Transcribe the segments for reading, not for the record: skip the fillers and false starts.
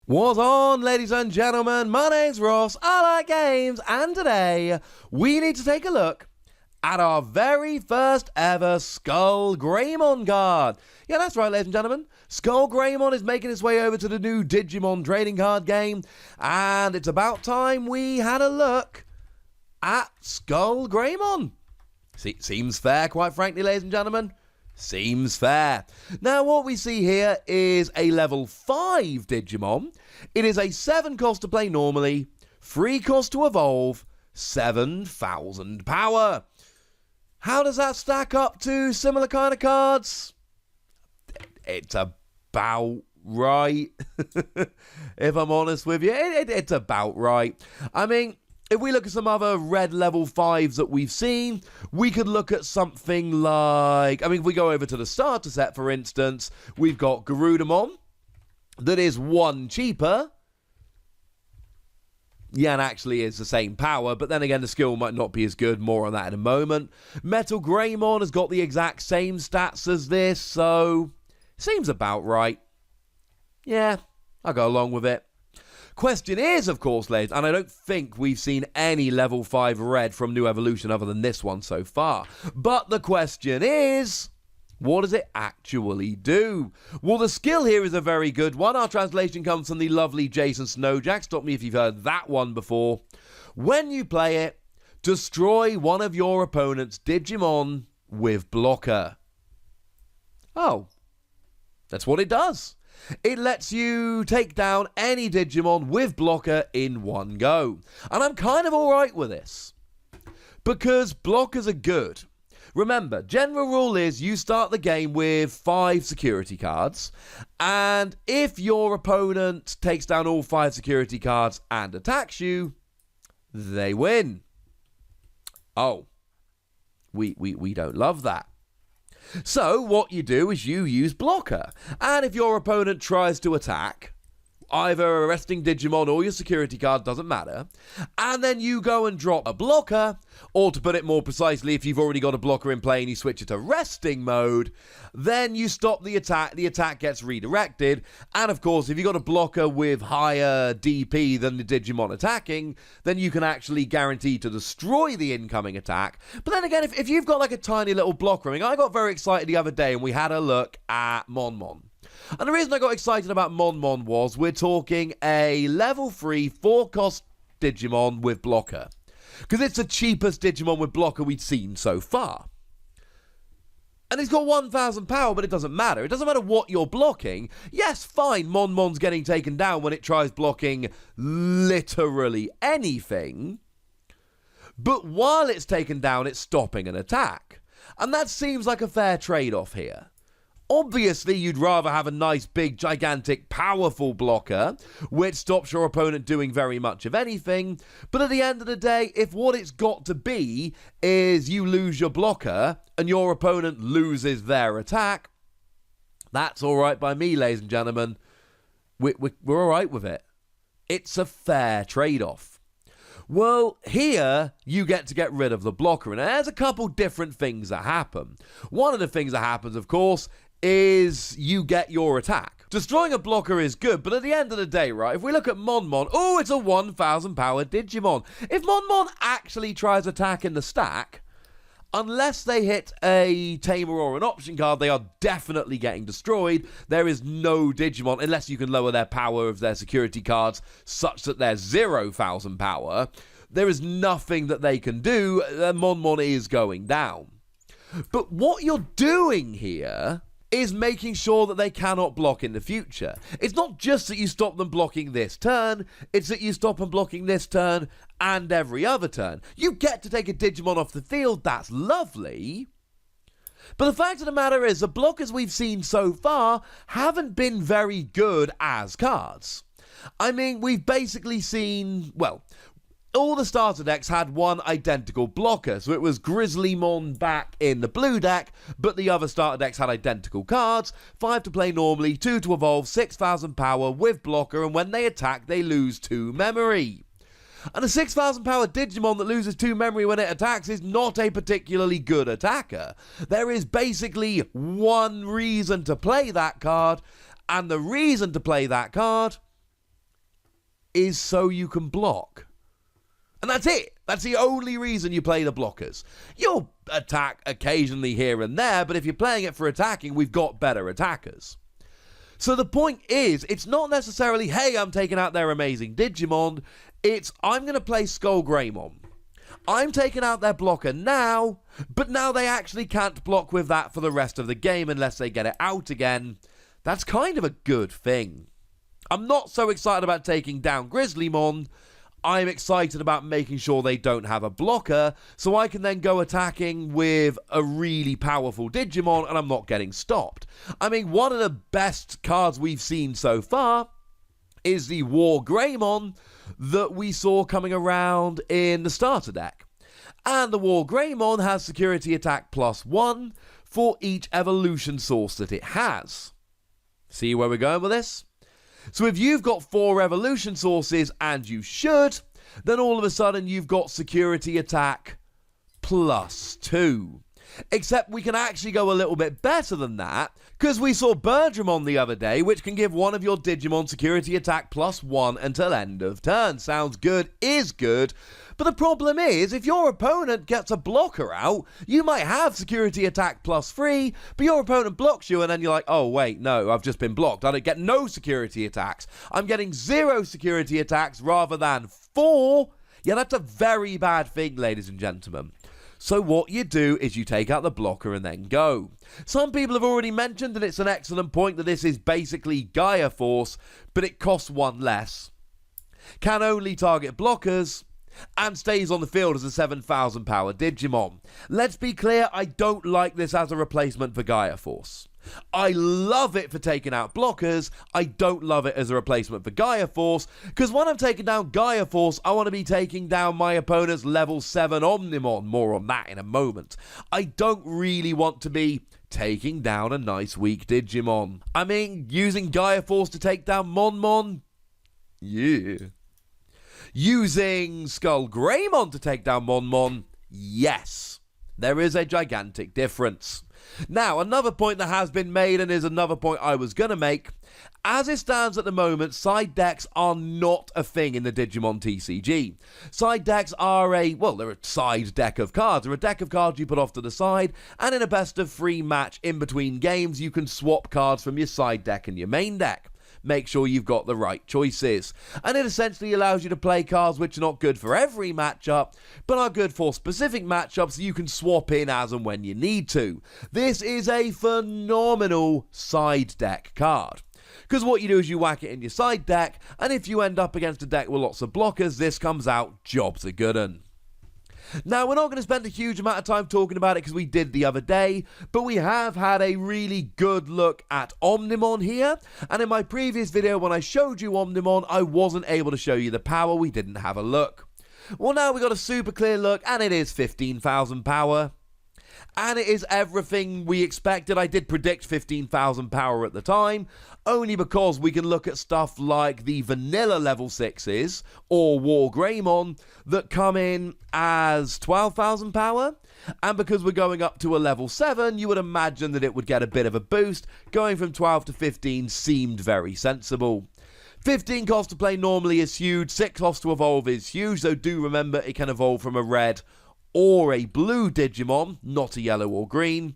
What's on, ladies and gentlemen? My name's Ross, I like games, and today we need to take a look at our very first ever Skullgreymon card. Yeah, that's right, ladies and gentlemen. Skullgreymon is making its way over to the new Digimon trading card game, and it's about time we had a look at Skullgreymon. Seems fair, quite frankly, ladies and gentlemen. Seems fair. Now, what we see here is a level 5 Digimon. It is a 7 cost to play normally, 3 cost to evolve, 7,000 power. How does that stack up to similar kind of cards? It's about right. If I'm honest with you, it's about right. I mean, if we look at some other red level 5s that we've seen, we could look at something like, if we go over to the starter set, for instance, we've got Garudamon, that is 1 cheaper. Yeah, and actually is the same power, but then again, the skill might not be as good. More on that in a moment. Metal Greymon has got the exact same stats as this, so seems about right. Yeah, I'll go along with it. Question is, of course, ladies, and I don't think we've seen any level 5 red from New Evolution other than this one so far. But the question is, what does it actually do? Well, the skill here is a very good one. Our translation comes from the lovely Jason Snowjack. Stop me if you've heard that one before. When you play it, destroy one of your opponent's Digimon with blocker. Oh, that's what it does. It lets you take down any Digimon with blocker in one go. And I'm kind of alright with this, because blockers are good. Remember, general rule is you start the game with 5 security cards, and if your opponent takes down all 5 security cards and attacks you, they win. Oh, we don't love that. So what you do is you use blocker, and if your opponent tries to attack, either arresting Digimon or your security card, doesn't matter, and then you go and drop a blocker, or to put it more precisely, if you've already got a blocker in play and you switch it to resting mode, then you stop the attack gets redirected, and of course, if you've got a blocker with higher DP than the Digimon attacking, then you can actually guarantee to destroy the incoming attack. But then again, if you've got like a tiny little blocker, I got very excited the other day and we had a look at Mon Mon. And the reason I got excited about Mon Mon was we're talking a level 3 4 cost Digimon with blocker, because it's the cheapest Digimon with blocker we'd seen so far. And it's got 1,000 power, but it doesn't matter. It doesn't matter what you're blocking. Yes, fine, Mon Mon's getting taken down when it tries blocking literally anything. But while it's taken down, it's stopping an attack. And that seems like a fair trade-off here. Obviously, you'd rather have a nice, big, gigantic, powerful blocker, which stops your opponent doing very much of anything. But at the end of the day, if what it's got to be is you lose your blocker and your opponent loses their attack, that's all right by me, ladies and gentlemen. We're all right with it. It's a fair trade-off. Well, here you get to get rid of the blocker, and there's a couple different things that happen. One of the things that happens, of course, is you get your attack. Destroying a blocker is good, but at the end of the day, right, if we look at Mon Mon, oh, it's a 1,000 power Digimon. If Mon Mon actually tries attacking the stack, unless they hit a Tamer or an option card, they are definitely getting destroyed. There is no Digimon, unless you can lower their power of their security cards such that they're 0,000 power. There is nothing that they can do. Mon Mon is going down. But what you're doing here is making sure that they cannot block in the future. It's not just that you stop them blocking this turn, it's that you stop them blocking this turn and every other turn. You get to take a Digimon off the field, that's lovely. But the fact of the matter is, the blockers we've seen so far haven't been very good as cards. We've basically seen, well, all the starter decks had one identical blocker, so it was Grizzlymon back in the blue deck, but the other starter decks had identical cards, 5 to play normally, 2 to evolve, 6,000 power with blocker, and when they attack, they lose 2 memory. And a 6,000 power Digimon that loses 2 memory when it attacks is not a particularly good attacker. There is basically one reason to play that card, and the reason to play that card is so you can block. And that's it. That's the only reason you play the blockers. You'll attack occasionally here and there, but if you're playing it for attacking, we've got better attackers. So the point is, it's not necessarily, hey, I'm taking out their amazing Digimon. It's, I'm going to play Skullgreymon. I'm taking out their blocker now, but now they actually can't block with that for the rest of the game unless they get it out again. That's kind of a good thing. I'm not so excited about taking down Grizzlymon. I'm excited about making sure they don't have a blocker, so I can then go attacking with a really powerful Digimon and I'm not getting stopped. I mean, one of the best cards we've seen so far is the WarGreymon that we saw coming around in the starter deck. And the WarGreymon has security attack +1 for each evolution source that it has. See where we're going with this? So if you've got 4 evolution sources, and you should, then all of a sudden you've got security attack +2. Except we can actually go a little bit better than that, because we saw Birdramon the other day, which can give one of your Digimon security attack +1 until end of turn. Sounds good, is good. But the problem is, if your opponent gets a blocker out, you might have security attack +3, but your opponent blocks you, and then you're like, oh wait, no, I've just been blocked. I don't get no security attacks. I'm getting 0 security attacks rather than 4. Yeah, that's a very bad thing, ladies and gentlemen. So what you do is you take out the blocker and then go. Some people have already mentioned, and it's an excellent point, that this is basically Gaia Force, but it costs 1 less. Can only target blockers, and stays on the field as a 7,000 power Digimon. Let's be clear, I don't like this as a replacement for Gaia Force. I love it for taking out blockers. I don't love it as a replacement for Gaia Force, because when I'm taking down Gaia Force, I want to be taking down my opponent's level 7 Omnimon. More on that in a moment. I don't really want to be taking down a nice weak Digimon. I mean, using Gaia Force to take down Mon Mon? Yeah. Using Skullgreymon to take down Mon Mon? Yes. There is a gigantic difference. Now, another point that has been made, and is another point I was going to make, as it stands at the moment, side decks are not a thing in the Digimon TCG. Side decks are they're a side deck of cards. They're a deck of cards you put off to the side, and in a best of 3 match in between games, you can swap cards from your side deck and your main deck. Make sure you've got the right choices. And it essentially allows you to play cards which are not good for every matchup, but are good for specific matchups so you can swap in as and when you need to. This is a phenomenal side deck card. Because what you do is you whack it in your side deck, and if you end up against a deck with lots of blockers, this comes out, jobs are good'un. Now, we're not going to spend a huge amount of time talking about it because we did the other day, but we have had a really good look at Omnimon here, and in my previous video when I showed you Omnimon, I wasn't able to show you the power, we didn't have a look. Well, now we got a super clear look, and it is 15,000 power. And it is everything we expected. I did predict 15,000 power at the time, only because we can look at stuff like the vanilla level 6s, or WarGreymon, that come in as 12,000 power. And because we're going up to a level 7, you would imagine that it would get a bit of a boost. Going from 12 to 15 seemed very sensible. 15 cost to play normally is huge, 6 cost to evolve is huge, though do remember it can evolve from a red or a blue Digimon, not a yellow or green.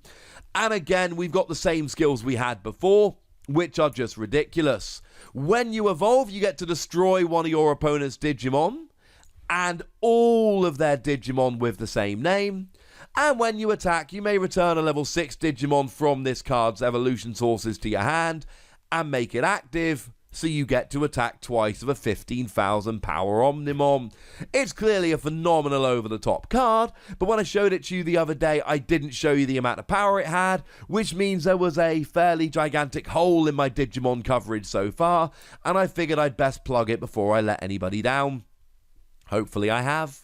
And again, we've got the same skills we had before, which are just ridiculous. When you evolve, you get to destroy one of your opponent's Digimon, and all of their Digimon with the same name. And when you attack, you may return a level 6 Digimon from this card's evolution sources to your hand, and make it active, so you get to attack twice of a 15,000 power Omnimon. It's clearly a phenomenal over-the-top card, but when I showed it to you the other day, I didn't show you the amount of power it had, which means there was a fairly gigantic hole in my Digimon coverage so far, and I figured I'd best plug it before I let anybody down. Hopefully I have.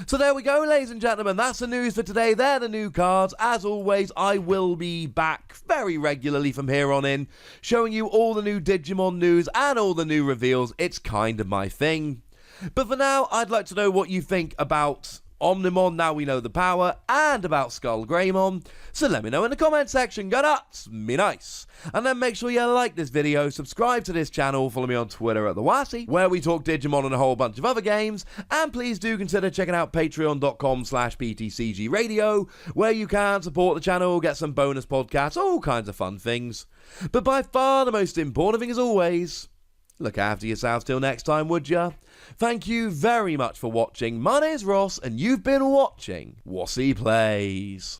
So there we go, ladies and gentlemen, that's the news for today. They're the new cards. As always, I will be back very regularly from here on in, showing you all the new Digimon news and all the new reveals. It's kind of my thing. But for now, I'd like to know what you think about Omnimon, now we know the power, and about Skullgreymon. So let me know in the comment section, go nuts, me nice. And then make sure you like this video, subscribe to this channel, follow me on Twitter at the Wossy, where we talk Digimon and a whole bunch of other games, and please do consider checking out patreon.com/PTCGradio, where you can support the channel, get some bonus podcasts, all kinds of fun things. But by far the most important thing as always, look after yourselves till next time, would ya? Thank you very much for watching. My name's Ross, and you've been watching Wossy Plays.